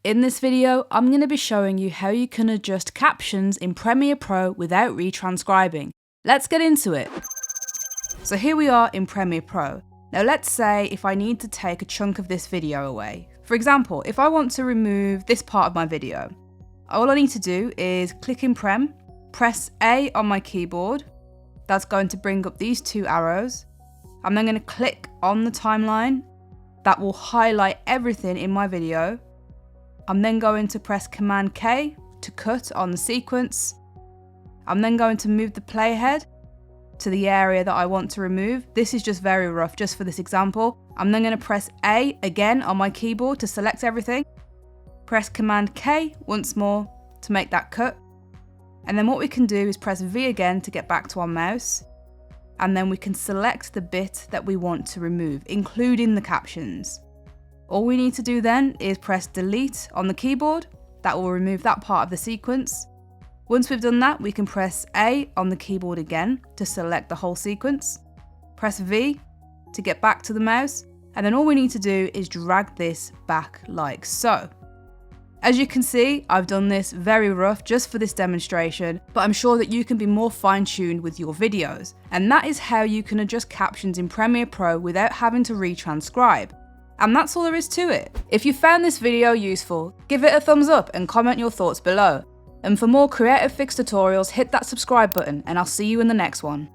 In this video, I'm going to be showing you how you can adjust captions in Premiere Pro without retranscribing. Let's get into it. So here we are in Premiere Pro. Now let's say if I need to take a chunk of this video away. For example, if I want to remove this part of my video, all I need to do is click in Prem, press A on my keyboard. That's going to bring up these two arrows. I'm then going to click on the timeline. That will highlight everything in my video. I'm then going to press Command K to cut on the sequence. I'm then going to move the playhead to the area that I want to remove. This is just very rough, just for this example. I'm then going to press A again on my keyboard to select everything. Press Command K once more to make that cut. And then what we can do is press V again to get back to our mouse. And then we can select the bit that we want to remove, including the captions. All we need to do then is press delete on the keyboard. That will remove that part of the sequence. Once we've done that, we can press A on the keyboard again to select the whole sequence. Press V to get back to the mouse. And then all we need to do is drag this back like so. As you can see, I've done this very rough just for this demonstration, but I'm sure that you can be more fine-tuned with your videos. And that is how you can adjust captions in Premiere Pro without having to retranscribe. And that's all there is to it. If you found this video useful, give it a thumbs up and comment your thoughts below. And for more Creative Fix tutorials, hit that subscribe button and I'll see you in the next one.